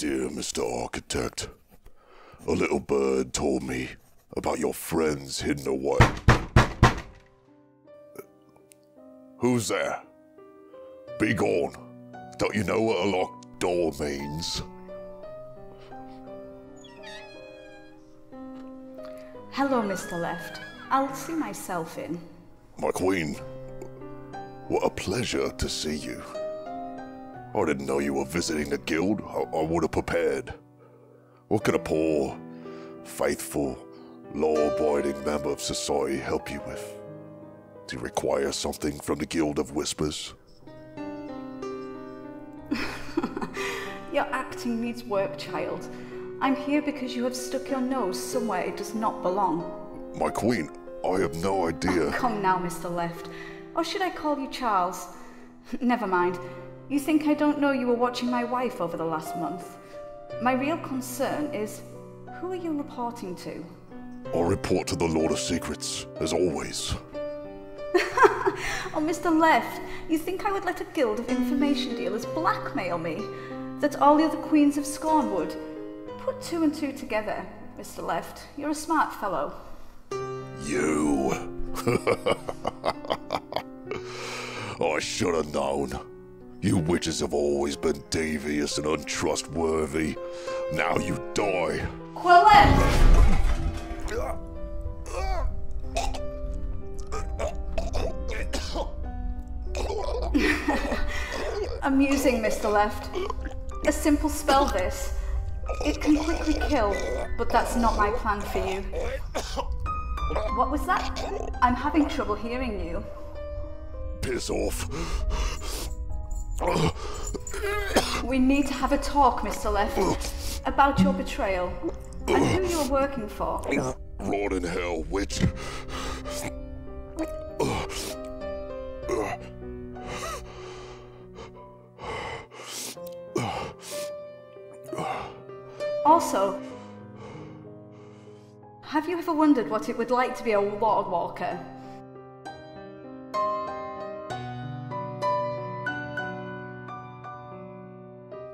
Dear Mr. Architect, a little bird told me about your friends hidden away. Who's there? Be gone. Don't you know what a locked door means? Hello, Mr. Left. I'll see myself in. My queen, what a pleasure to see you. I didn't know you were visiting the guild. I would have prepared. What can a poor, faithful, law-abiding member of society help you with? Do you require something from the Guild of Whispers? Your acting needs work, child. I'm here because you have stuck your nose somewhere it does not belong. My queen, I have no idea. Oh, come now, Mr. Left. Or should I call you Charles? Never mind. You think I don't know you were watching my wife over the last month? My real concern is, who are you reporting to? I'll report to the Lord of Secrets, as always. Oh, Mr. Left, you think I would let a guild of information dealers blackmail me? That all the other queens of Scorn would? Put two and two together, Mr. Left. You're a smart fellow. You. I should have known. You witches have always been devious and untrustworthy. Now you die. Quillette! Amusing, Mr. Left. A simple spell, this. It can quickly kill, but that's not my plan for you. What was that? I'm having trouble hearing you. Piss off. We need to have a talk, Mr. Left, about your betrayal and who you were working for. Rot in hell, witch. Also, have you ever wondered what it would like to be a Lord Walker?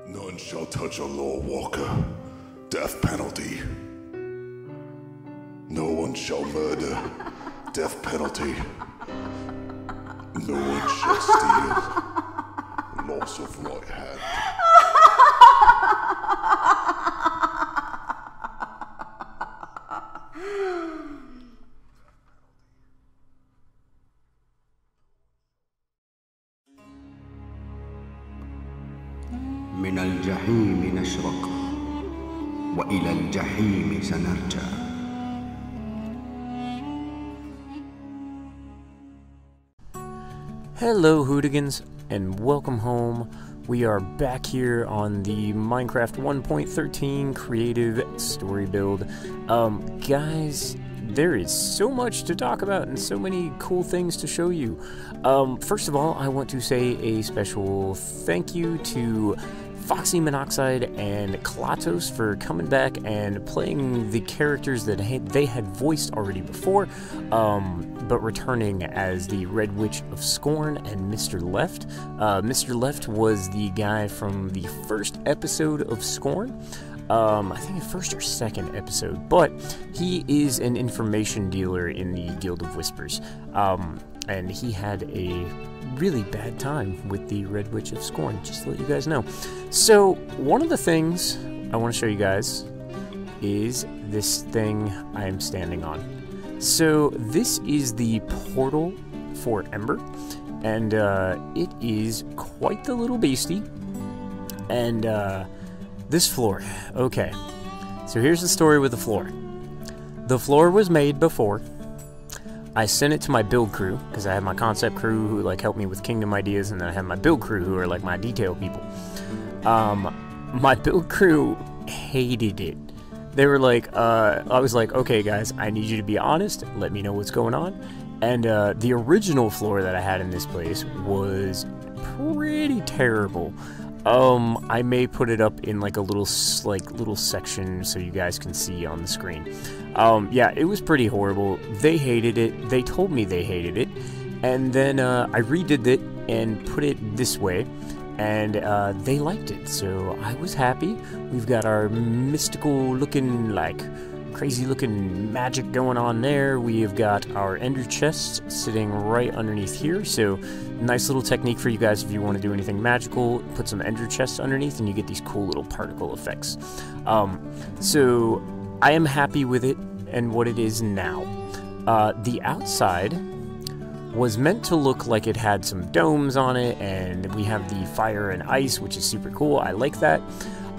None shall touch a Lord Walker. Death penalty. No one shall murder. Death penalty. No one shall steal. Loss of right hand. من الجحيم نشرق وإلى الجحيم سنرجع. Hello Hoodigans and welcome home. We are back here on the Minecraft 1.13 creative story build. Guys, there is so much to talk about and so many cool things to show you. First of all, I want to say a special thank you to Foxy Monoxide and Klatos for coming back and playing the characters that they had voiced already before, but returning as the Red Witch of Scorn and Mr. Left. Mr. Left was the guy from the first episode of Scorn. I think the first or second episode, but he is an information dealer in the Guild of Whispers, and he had a really bad time with the Red Witch of Scorn, just to let you guys know. So, one of the things I want to show you guys is this thing I am standing on. So, this is the portal for Ember, and it is quite the little beastie, and this floor. Okay, so here's the story with the floor. The floor was made before. I sent it to my build crew, because I have my concept crew who like help me with kingdom ideas, and then I have my build crew who are like my detail people. My build crew hated it. They were like, I was like, okay guys, I need you to be honest, let me know what's going on. And the original floor that I had in this place was pretty terrible. I may put it up in like a little section so you guys can see on the screen. Yeah, it was pretty horrible. They hated it. They told me they hated it. And then I redid it and put it this way. and they liked it, so I was happy. We've got our mystical looking, like crazy looking magic going on there. We've got our ender chests sitting right underneath here, so nice little technique for you guys if you want to do anything magical. Put some ender chests underneath and you get these cool little particle effects. So I am happy with it and what it is now. The outside was meant to look like it had some domes on it, and we have the fire and ice, which is super cool. I like that.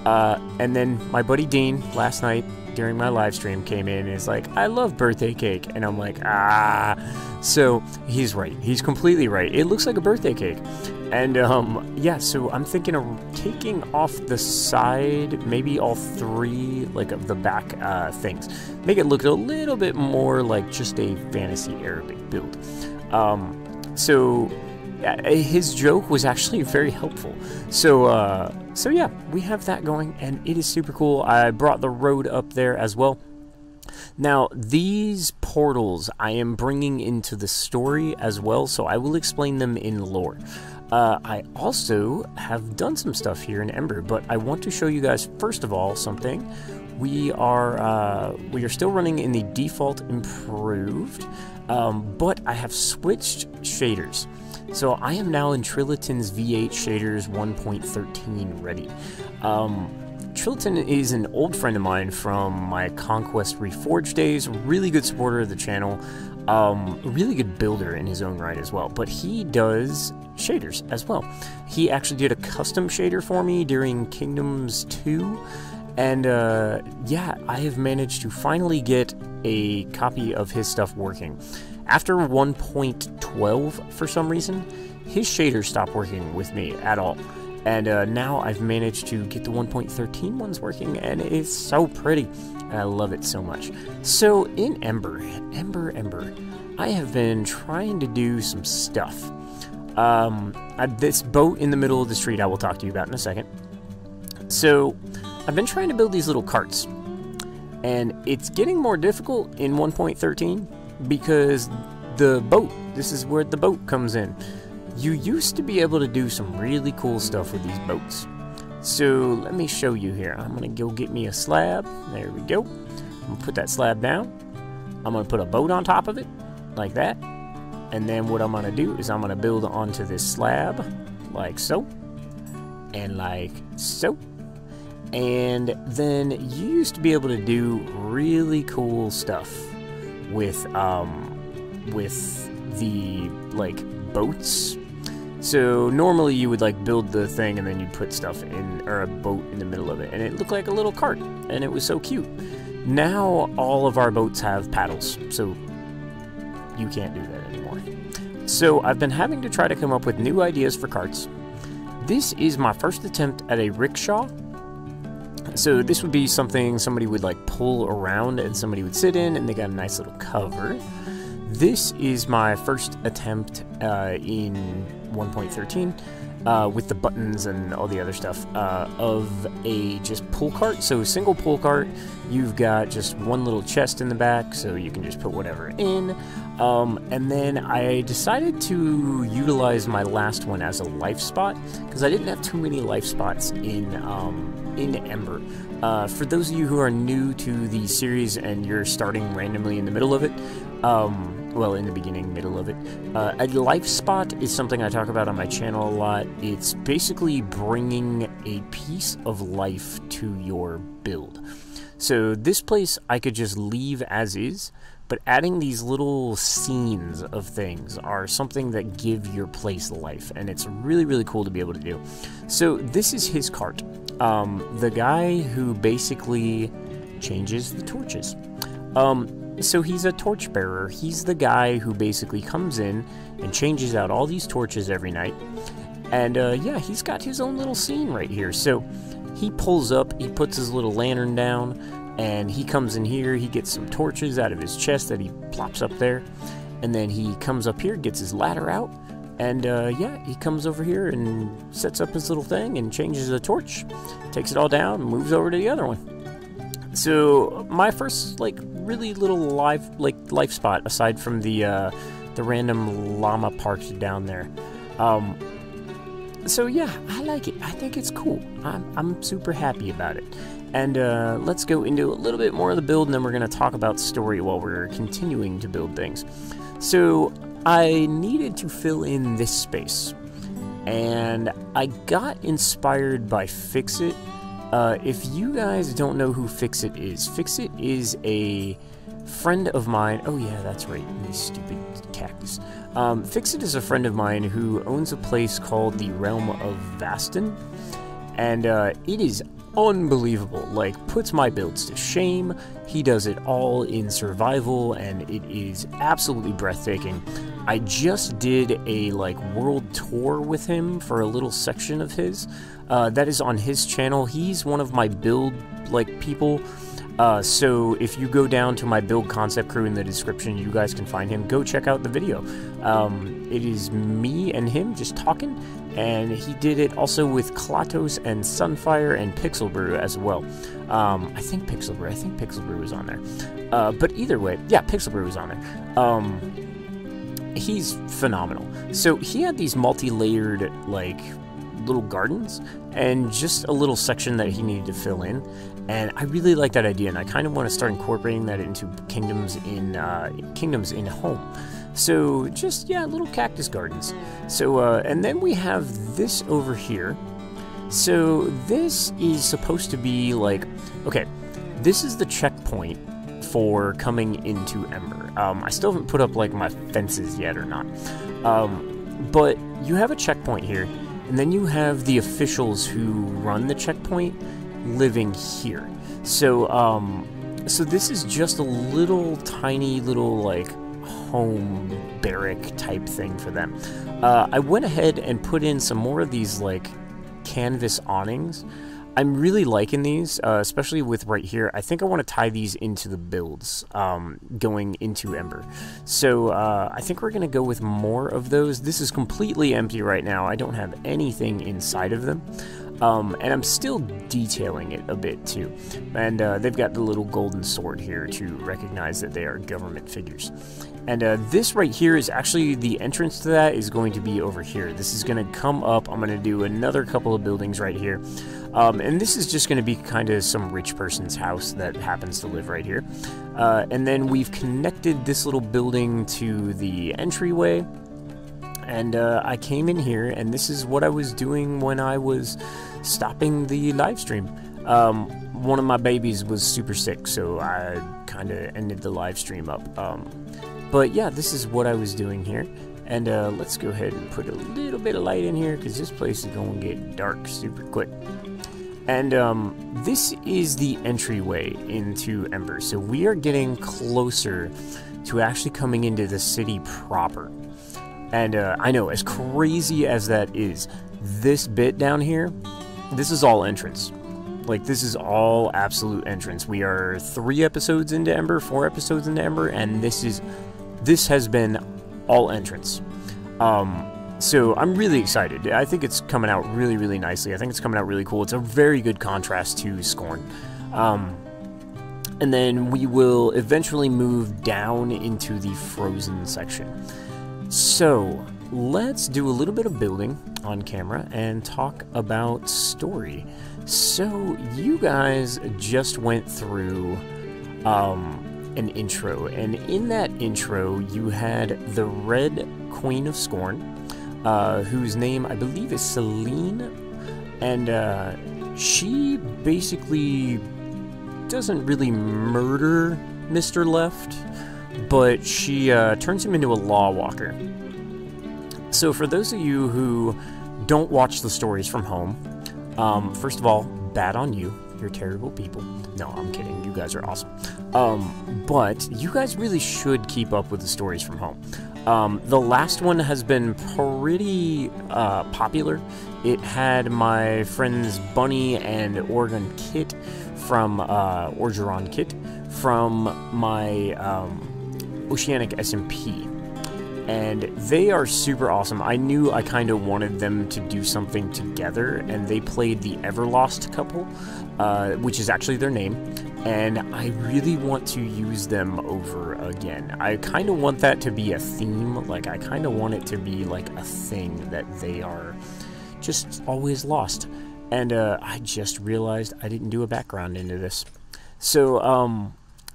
And then my buddy Dean last night during my live stream came in and is like, I love birthday cake, and I'm like, ah. So he's right, he's completely right, it looks like a birthday cake. And yeah, so I'm thinking of taking off the side, maybe all three like of the back things, make it look a little bit more like just a fantasy Arabic build. So his joke was actually very helpful. So yeah, we have that going, and it is super cool. I brought the road up there as well. Now, these portals I am bringing into the story as well, so I will explain them in lore. I also have done some stuff here in Ember, but I want to show you guys, first of all, something. We are still running in the default improved, but I have switched shaders. So I am now in Trillaton's V8 shaders 1.13 ready. Trillaton is an old friend of mine from my Conquest Reforged days, really good supporter of the channel, really good builder in his own right as well, but he does shaders as well. He actually did a custom shader for me during Kingdoms 2, and yeah, I have managed to finally get a copy of his stuff working. After 1.12, for some reason, his shaders stopped working with me at all. And now I've managed to get the 1.13 ones working, and it's so pretty. And I love it so much. So in Ember, I have been trying to do some stuff. This boat in the middle of the street I will talk to you about in a second. So I've been trying to build these little carts. And it's getting more difficult in 1.13. Because the boat, this is where the boat comes in. You used to be able to do some really cool stuff with these boats. So let me show you here. I'm gonna go get me a slab. There we go. I'm gonna put that slab down. I'm gonna put a boat on top of it, like that. And then what I'm gonna do is I'm gonna build onto this slab, like so. And like so. And then you used to be able to do really cool stuff with the like boats. So normally you would like build the thing and then you'd put stuff in, or a boat in the middle of it, and it looked like a little cart, and it was so cute. Now all of our boats have paddles, so you can't do that anymore. So I've been having to try to come up with new ideas for carts. This is my first attempt at a rickshaw. So this would be something somebody would like pull around and somebody would sit in, and they got a nice little cover. This is my first attempt in 1.13 with the buttons and all the other stuff of a just pull cart. So single pull cart, you've got just one little chest in the back, so you can just put whatever in. And then I decided to utilize my last one as a life spot, because I didn't have too many life spots in Ember. For those of you who are new to the series and you're starting randomly in the middle of it, well, in the beginning, middle of it, a life spot is something I talk about on my channel a lot. It's basically bringing a piece of life to your build. So this place I could just leave as is, but adding these little scenes of things are something that give your place life, and it's really, really cool to be able to do. So this is his cart. The guy who basically changes the torches. So he's a torchbearer. He's the guy who basically comes in and changes out all these torches every night. And yeah, he's got his own little scene right here. So he pulls up, he puts his little lantern down, and he comes in here, he gets some torches out of his chest that he plops up there. And then he comes up here, gets his ladder out, and yeah, he comes over here and sets up his little thing and changes the torch, takes it all down, and moves over to the other one. So my first like really little life spot, aside from the random llama parked down there, So yeah, I like it. I think it's cool. I'm super happy about it. And let's go into a little bit more of the build, and then we're going to talk about story while we're continuing to build things. So I needed to fill in this space, and I got inspired by Fixit. If you guys don't know who Fixit is a friend of mine. Oh yeah, that's right, this stupid cactus. Fixit is a friend of mine who owns a place called the Realm of Vastin, and it is unbelievable. Like, puts my builds to shame. He does it all in survival, and it is absolutely breathtaking. I just did a world tour with him for a little section of his. That is on his channel. He's one of my build people. So if you go down to my build concept crew in the description, you guys can find him. Go check out the video. It is me and him just talking, and he did it also with Klatos and Sunfire and Pixel Brew as well. I think Pixel Brew was on there. But either way, yeah, Pixel Brew was on there. He's phenomenal. So he had these multi-layered little gardens and just a little section that he needed to fill in, and I really like that idea, and I kind of want to start incorporating that into kingdoms in home. So just, yeah, little cactus gardens. So and then we have this over here. So this is supposed to be okay, this is the checkpoint for coming into Ember. I still haven't put up my fences yet or not, but you have a checkpoint here. And then you have the officials who run the checkpoint living here. So, so this is just a little tiny little home barrack type thing for them. I went ahead and put in some more of these canvas awnings. I'm really liking these, especially with right here. I think I want to tie these into the builds going into Ember. So I think we're going to go with more of those. This is completely empty right now. I don't have anything inside of them. And I'm still detailing it a bit too. And they've got the little golden sword here to recognize that they are government figures. And this right here is actually the entrance to that is going to be over here. This is going to come up. I'm going to do another couple of buildings right here. And this is just going to be kind of some rich person's house that happens to live right here. And then we've connected this little building to the entryway. And I came in here, and this is what I was doing when I was stopping the live stream. One of my babies was super sick, so I kind of ended the live stream up. But yeah, this is what I was doing here. And let's go ahead and put a little bit of light in here, because this place is going to get dark super quick. And this is the entryway into Ember. So we are getting closer to actually coming into the city proper. And I know, as crazy as that is, this bit down here, this is all entrance. This is all absolute entrance. We are 3 episodes into Ember, 4 episodes into Ember, and this has been all entrance. So I'm really excited. I think it's coming out really, really nicely. I think it's coming out really cool. It's a very good contrast to Scorn. And then we will eventually move down into the frozen section. So let's do a little bit of building on camera and talk about story. So you guys just went through an intro, and in that intro you had the Red Queen of Scorn, whose name I believe is Celine, and she basically doesn't really murder Mr. Left, but she turns him into a law walker. So for those of you who don't watch the stories from home, first of all, bad on you. You're terrible people. No, I'm kidding. You guys are awesome. But you guys really should keep up with the stories from home. The last one has been pretty popular. It had my friends Bunny and Orgeron Kit from my Oceanic SMP. And they are super awesome. I knew I kind of wanted them to do something together, and they played the Everlost couple, which is actually their name, and I really want to use them over again. I kind of want that to be a theme. I kind of want it to be a thing that they are just always lost. And I just realized I didn't do a background into this. So,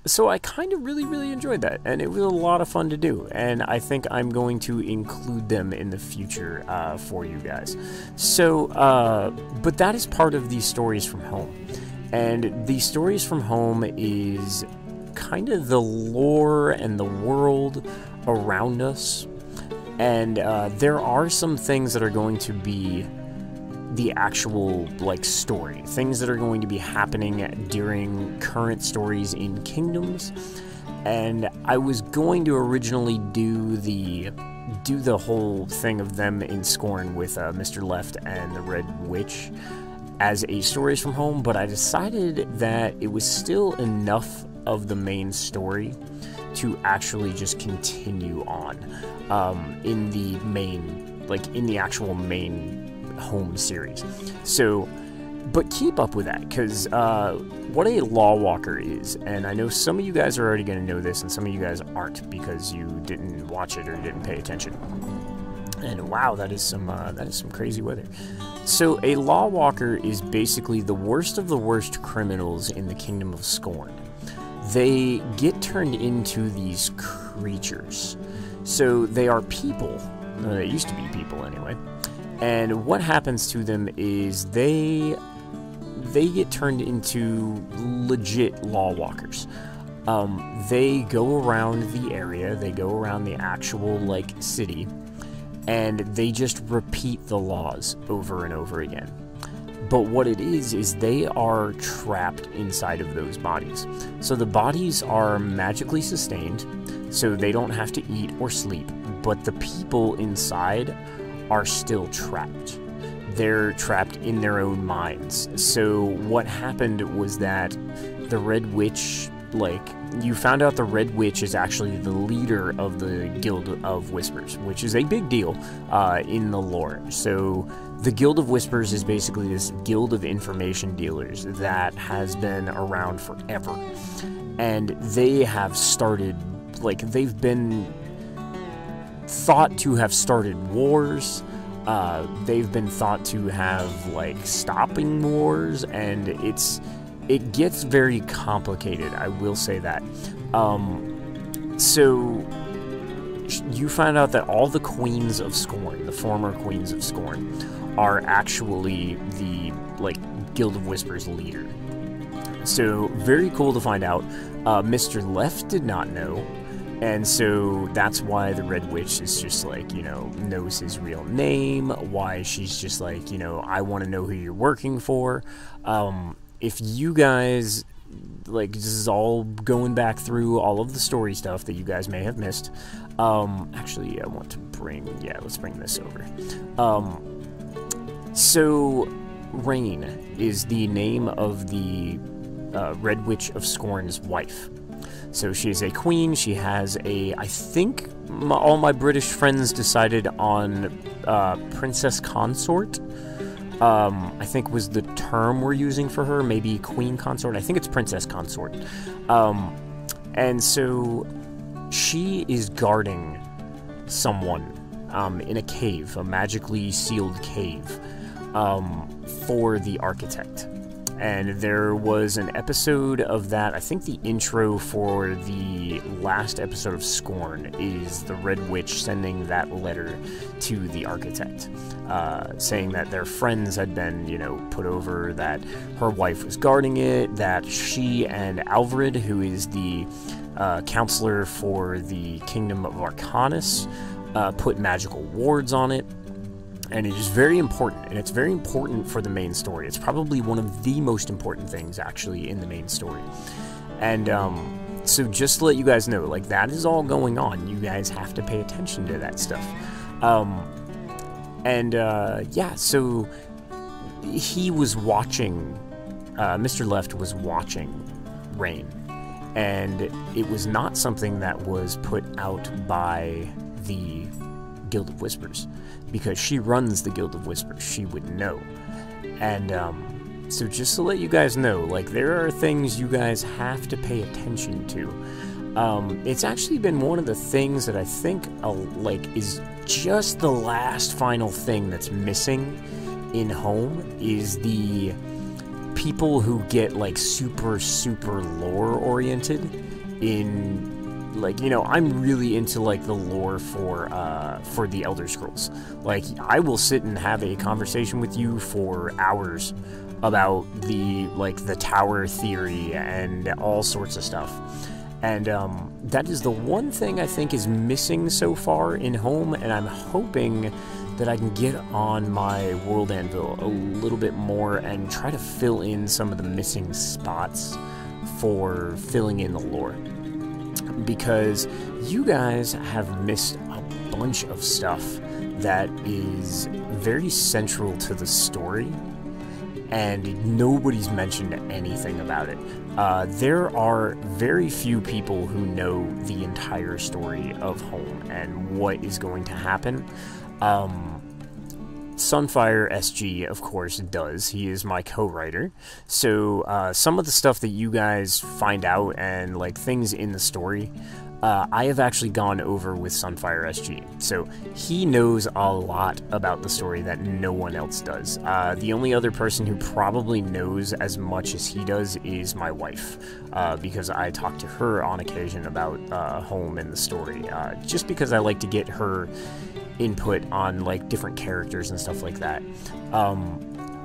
so I kind of really enjoyed that, and it was a lot of fun to do, and I think I'm going to include them in the future for you guys. So, but that is part of these stories from home, and the stories from home is kind of the lore and the world around us, and there are some things that are going to be the actual, like, story. Things that are going to be happening during current stories in Kingdoms. And I was going to originally do the whole thing of them in Scorn with Mr. Left and the Red Witch as a Stories from Home, but I decided that it was still enough of the main story to actually just continue on in the main, like, in the actual main home series. So, but keep up with that, because what a law walker is, and I know some of you guys are already going to know this, and some of you guys aren't because you didn't watch it or didn't pay attention. And wow, that is some crazy weather. So a law walker is basically the worst of the worst criminals in the Kingdom of Scorn. They get turned into these creatures. So they are people. They used to be people anyway. And what happens to them is they get turned into legit law walkers. They go around the area, they go around the actual, like, city, and they just repeat the laws over and over again. But what it is they are trapped inside of those bodies. So the bodies are magically sustained, so they don't have to eat or sleep, but the people inside are still trapped. They're trapped in their own minds. So what happened was that the Red Witch, like, you found out the Red Witch is actually the leader of the Guild of Whispers, which is a big deal in the lore. So the Guild of Whispers is basically this guild of information dealers that has been around forever. And they have started, like, they've been thought to have started wars. They've been thought to have, like, stopping wars, and it gets very complicated, I will say that. So you find out that all the Queens of Scorn, the former Queens of Scorn, are actually the, like, Guild of Whispers leader. So very cool to find out. Mr. Left did not know. And so that's why the Red Witch is just, like, you know, knows his real name, why she's just like, you know, I want to know who you're working for. If you guys, like, this is all going back through all of the story stuff that you guys may have missed. Actually, I want to bring, let's bring this over. So Rain is the name of the Red Witch of Scorn's wife. So she is a queen. She has a, I think all my British friends decided on princess consort. I think was the term we're using for her. Maybe queen consort. I think it's princess consort. And so she is guarding someone in a cave, a magically sealed cave, for the architect. And there was an episode of that, I think the intro for the last episode of Scorn is the Red Witch sending that letter to the architect, saying that their friends had been, you know, put over, that her wife was guarding it, that she and Alvarid, who is the counselor for the Kingdom of Arcanus, put magical wards on it. And it is very important, and it's very important for the main story. It's probably one of the most important things, actually, in the main story. And so just to let you guys know, like, that is all going on. You guys have to pay attention to that stuff. Yeah, so he was watching, Mr. Left was watching Rain, and it was not something that was put out by the Guild of Whispers, because she runs the Guild of Whispers. She would know. And so just to let you guys know, like, there are things you guys have to pay attention to. It's actually been one of the things that I think like is just the last final thing that's missing in home is the people who get like super lore oriented in, like, you know, I'm really into like the lore for the Elder Scrolls. Like, I will sit and have a conversation with you for hours about the tower theory and all sorts of stuff. And that is the one thing I think is missing so far in home, and I'm hoping that I can get on my World Anvil a little bit more and try to fill in some of the missing spots for filling in the lore. Because you guys have missed a bunch of stuff that is very central to the story, and nobody's mentioned anything about it. There are very few people who know the entire story of home and what is going to happen. Sunfire SG, of course, does. He is my co-writer. So some of the stuff that you guys find out and like things in the story, I have actually gone over with Sunfire SG. So he knows a lot about the story that no one else does. The only other person who probably knows as much as he does is my wife, because I talk to her on occasion about home and the story, just because I like to get her input on like different characters and stuff like that.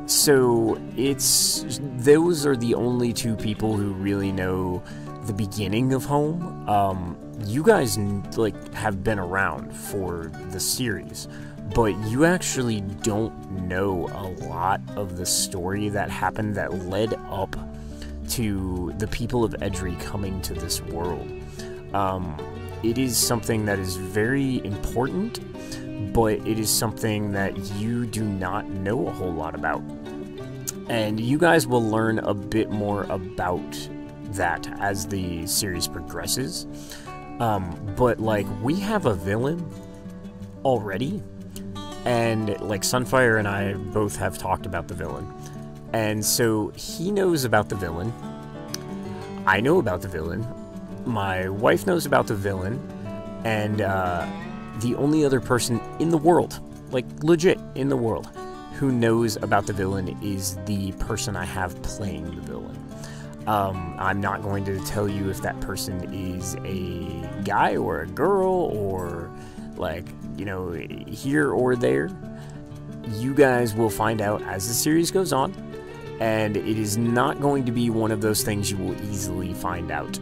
So those are the only two people who really know the beginning of home. You guys like have been around for the series, but you actually don't know a lot of the story that happened that led up to the people of Edrei coming to this world. It is something that is very important, but it is something that you do not know a whole lot about. And you guys will learn a bit more about that as the series progresses. But like, we have a villain already, and like Sunfire and I both have talked about the villain. And so he knows about the villain. I know about the villain. My wife knows about the villain, and the only other person in the world, like legit in the world, who knows about the villain is the person I have playing the villain. I'm not going to tell you if that person is a guy or a girl or like, you know, here or there. You guys will find out as the series goes on. And it is not going to be one of those things you will easily find out.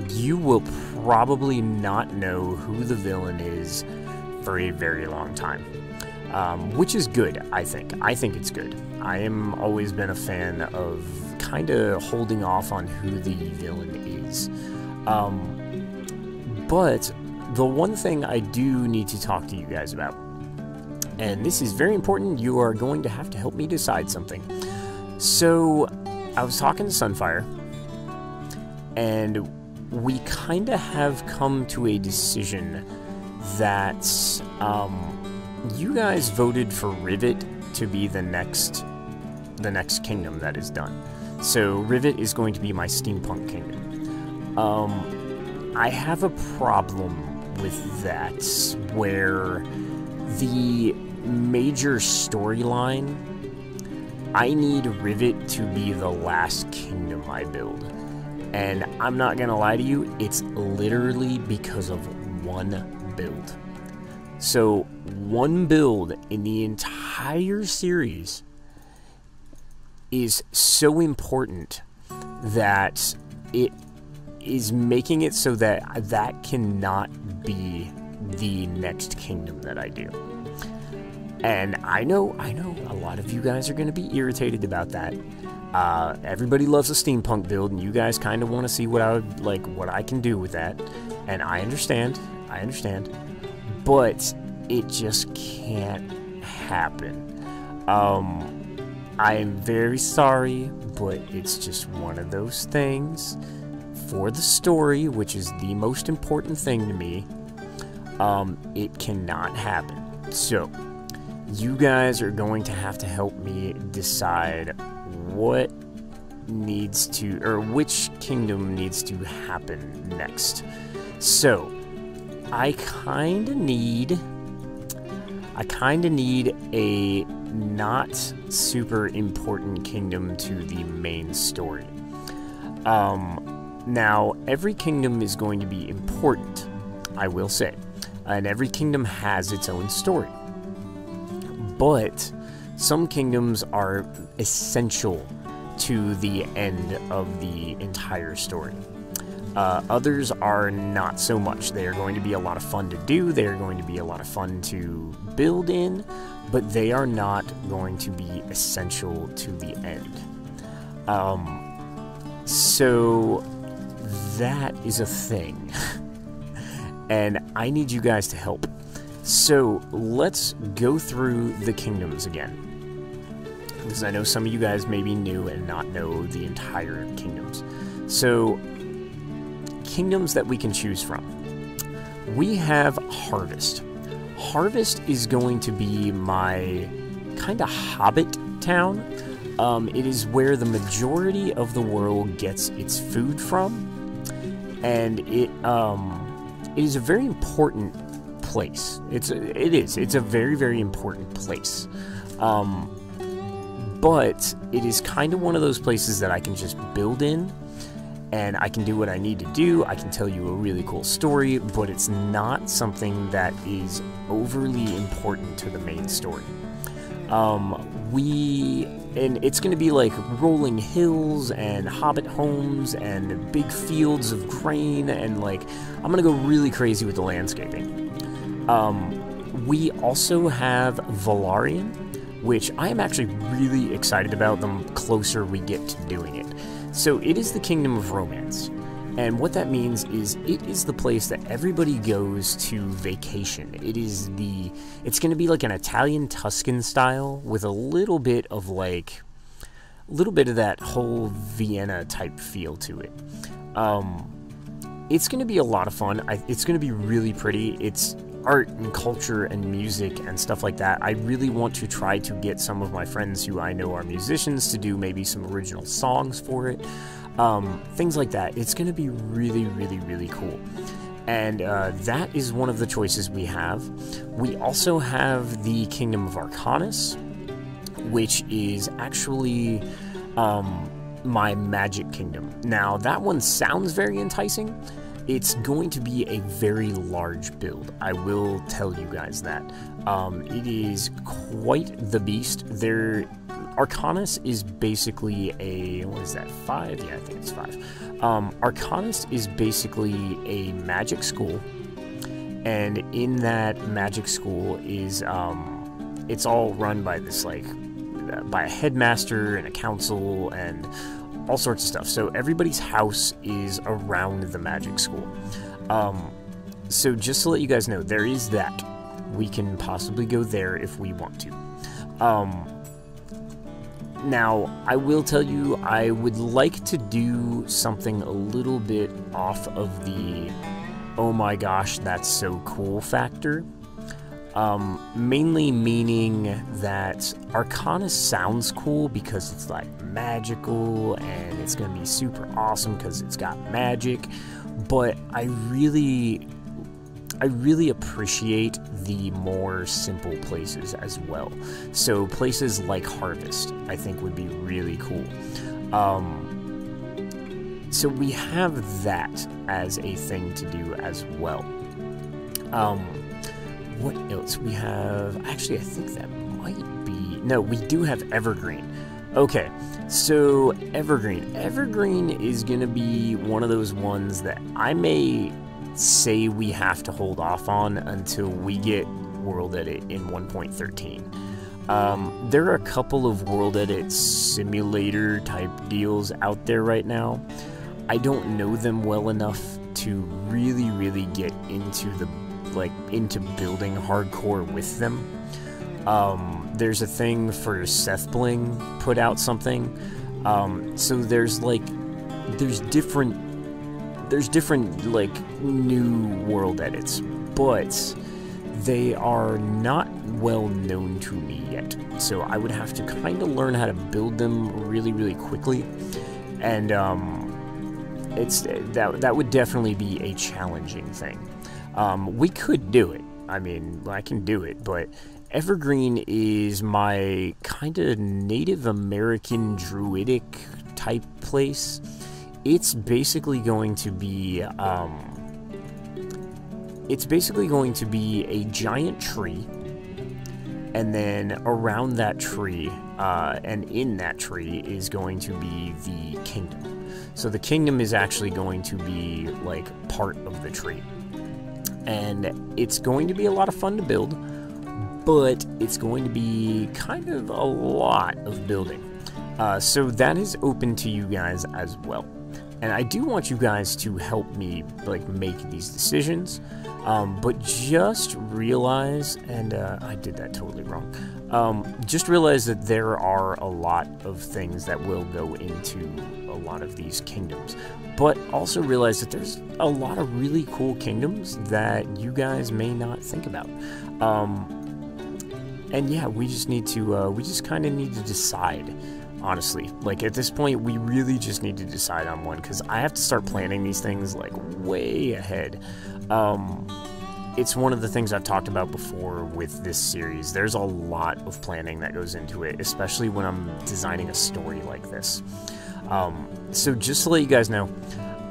You will probably not know who the villain is for a very long time. Which is good, I think. I think it's good. I am always been a fan of kind of holding off on who the villain is. But the one thing I do need to talk to you guys about, and this is very important, you are going to have to help me decide something. So, I was talking to Sunfire, and we kind of have come to a decision that you guys voted for Rivet to be the next kingdom that is done. So Rivet is going to be my steampunk kingdom. I have a problem with that, where the major storyline, I need Rivet to be the last kingdom I build. And I'm not gonna lie to you, it's literally because of one build. So, one build in the entire series is so important that it is making it so that that cannot be the next kingdom that I do. And I know a lot of you guys are going to be irritated about that. Everybody loves a steampunk build, and you guys kind of want to see what I can do with that. And I understand, but it just can't happen. I am very sorry, but it's just one of those things. For the story, which is the most important thing to me, it cannot happen. So, you guys are going to have to help me decide what needs to, or which kingdom needs to happen next. So, I kind of need a not super important kingdom to the main story. Now, every kingdom is going to be important, I will say, and every kingdom has its own story. But some kingdoms are essential to the end of the entire story. Others are not so much. They are going to be a lot of fun to do, they are going to be a lot of fun to build in, but they are not going to be essential to the end. So that is a thing. And I need you guys to help. So let's go through the kingdoms again, because I know some of you guys may be new and not know the entire kingdoms. So, kingdoms that we can choose from. We have Harvest. Harvest is going to be my kind of hobbit town. It is where the majority of the world gets its food from, and it is a very important place. It's a very, very important place. But it is kind of one of those places that I can just build in, and I can do what I need to do. I can tell you a really cool story, but it's not something that is overly important to the main story. And it's going to be like rolling hills and hobbit homes and big fields of grain, and like, I'm going to go really crazy with the landscaping. We also have Valarian, which I am actually really excited about the closer we get to doing it. So it is the Kingdom of Romance, and what that means is it is the place that everybody goes to vacation. It's going to be like an Italian Tuscan style with a little bit of that whole Vienna type feel to it. It's going to be a lot of fun. It's going to be really pretty. It's art and culture and music and stuff like that. I really want to try to get some of my friends who I know are musicians to do maybe some original songs for it. Things like that. It's going to be really, really, really cool. And that is one of the choices we have. We also have the Kingdom of Arcanus, which is actually my magic kingdom. Now, that one sounds very enticing. It's going to be a very large build. I will tell you guys that. It is quite the beast. Arcanus is basically a, what is that, 5? Yeah, I think it's 5. Arcanus is basically a magic school, and in that magic school is, it's all run by this, by a headmaster and a council and all sorts of stuff. So everybody's house is around the magic school. So just to let you guys know, there is that. We can possibly go there if we want to. Now, I will tell you, I would like to do something a little bit off of the oh my gosh, that's so cool factor. Mainly meaning that Arcanus sounds cool because it's like magical and it's gonna be super awesome because it's got magic, but I really appreciate the more simple places as well. So places like Harvest, I think, would be really cool. So we have that as a thing to do as well. What else? We have... Actually, I think that might be... No, we do have Evergreen. Okay, so Evergreen. Evergreen is going to be one of those ones that I may say we have to hold off on until we get World Edit in 1.13. There are a couple of World Edit simulator type deals out there right now. I don't know them well enough to really get into the into building hardcore with them. There's a thing for Seth Bling put out something. So there's different new world edits, but they are not well known to me yet. So I would have to kind of learn how to build them really quickly, and that would definitely be a challenging thing. We could do it. I mean, I can do it, but Evergreen is my kind of Native American druidic type place. It's basically going to be a giant tree, and then around that tree, and in that tree is going to be the kingdom. So the kingdom is actually going to be like part of the tree, and it's going to be a lot of fun to build, but it's going to be kind of a lot of building. So that is open to you guys as well. And I do want you guys to help me like make these decisions, but just realize, and I did that totally wrong, just realize that there are a lot of things that will go into a lot of these kingdoms, but also realize that there's a lot of really cool kingdoms that you guys may not think about. And yeah, we just kind of need to decide. Honestly, like at this point, we really just need to decide on one, because I have to start planning these things like way ahead. It's one of the things I've talked about before with this series. There's a lot of planning that goes into it, especially when I'm designing a story like this. So just to let you guys know,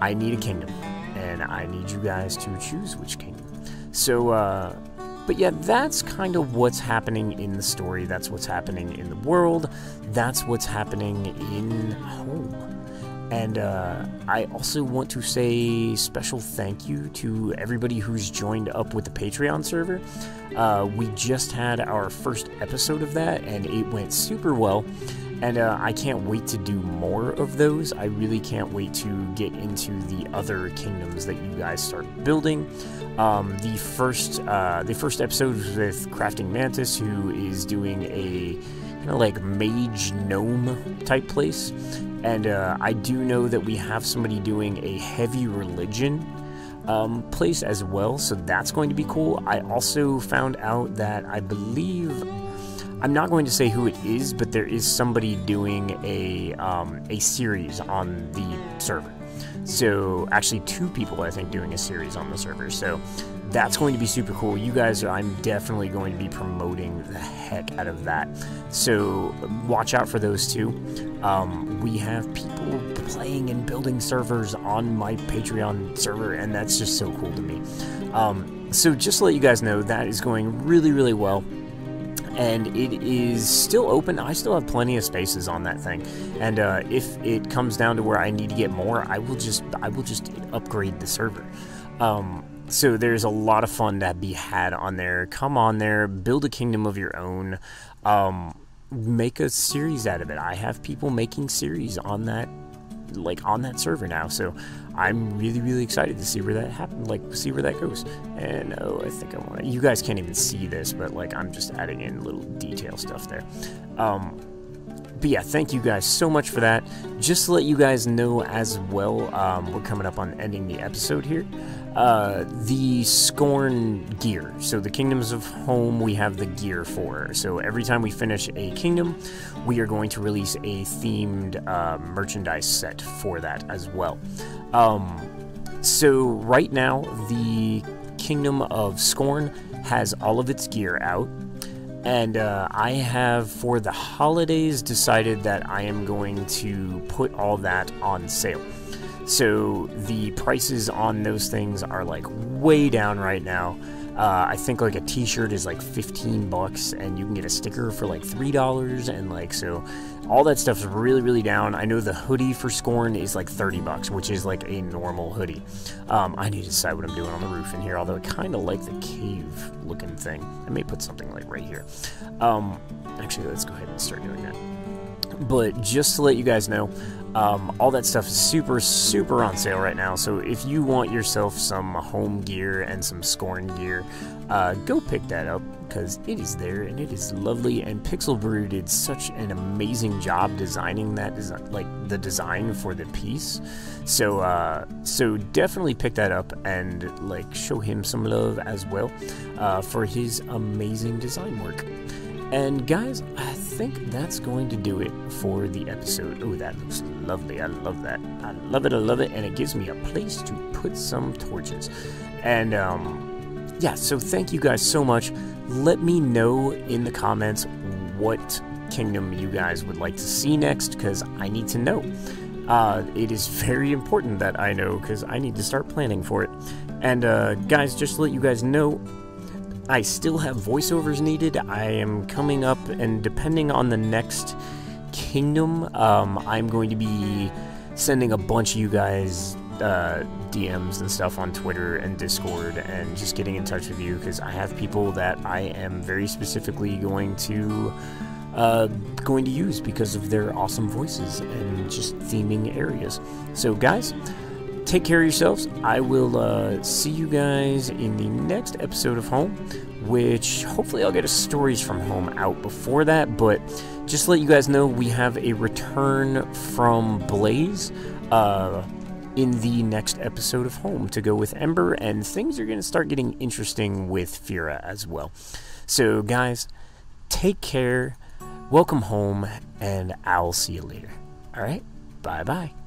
I need a kingdom, and I need you guys to choose which kingdom. So, but yeah, that's kind of what's happening in the story. That's what's happening in the world. That's what's happening in home. And I also want to say special thank you to everybody who's joined up with the Patreon server. We just had our first episode of that, and it went super well. And I can't wait to do more of those. I really can't wait to get into the other kingdoms that you guys start building. The first episode was with Crafting Mantis, who is doing a kind of like mage gnome type place. And I do know that we have somebody doing a heavy religion place as well, so that's going to be cool. I also found out that I believe, I'm not going to say who it is, but there is somebody doing a series on the server. So actually 2 people, I think, doing a series on the server. So that's going to be super cool. You guys, I'm definitely going to be promoting the heck out of that. So watch out for those 2. We have people playing and building servers on my Patreon server, and that's just so cool to me. So just to let you guys know, that is going really, really well. And it is still open. I still have plenty of spaces on that thing, and if it comes down to where I need to get more, I will just upgrade the server. So there's a lot of fun to be had on there. Come on there, build a kingdom of your own, make a series out of it. I have people making series on that, like on that server now, so I'm really, really excited to see where that happens, like see where that goes. And oh, I think I want to, you guys can't even see this, but like I'm just adding in little detail stuff there. But yeah, thank you guys so much for that. Just to let you guys know as well, we're coming up on ending the episode here. The Scorn gear. So the Kingdoms of Home, we have the gear for. So every time we finish a kingdom, we are going to release a themed merchandise set for that as well. So right now, the Kingdom of Scorn has all of its gear out. And I have, for the holidays, decided that I am going to put all that on sale. So the prices on those things are like way down right now. I think like a t-shirt is like 15 bucks, and you can get a sticker for like $3, and like, so all that stuff is really, really down. I know the hoodie for Scorn is like 30 bucks, which is like a normal hoodie. I need to decide what I'm doing on the roof in here, although I kind of like the cave looking thing. I may put something like right here. Actually, let's go ahead and start doing that. But just to let you guys know, all that stuff is super, super on sale right now. So if you want yourself some home gear and some Scorn gear, go pick that up, because it is there and it is lovely. And Pixel Brew did such an amazing job designing that design, like the design for the piece. So so definitely pick that up and like show him some love as well for his amazing design work. And guys, I think that's going to do it for the episode. Oh, that looks lovely. I love that. I love it, and it gives me a place to put some torches. And yeah, so thank you guys so much. Let me know in the comments what kingdom you guys would like to see next, because I need to know. It is very important that I know, because I need to start planning for it. And guys, just to let you guys know, I still have voiceovers needed. I am coming up, and depending on the next kingdom, I'm going to be sending a bunch of you guys DMs and stuff on Twitter and Discord, and just getting in touch with you, because I have people that I am very specifically going to use because of their awesome voices and just theming areas. So guys, take care of yourselves. I will see you guys in the next episode of Home, which hopefully I'll get a Stories from Home out before that, but just to let you guys know, we have a return from Blaze in the next episode of Home to go with Ember, and things are going to start getting interesting with Fira as well. So guys, take care, welcome home, and I'll see you later. Alright, bye-bye.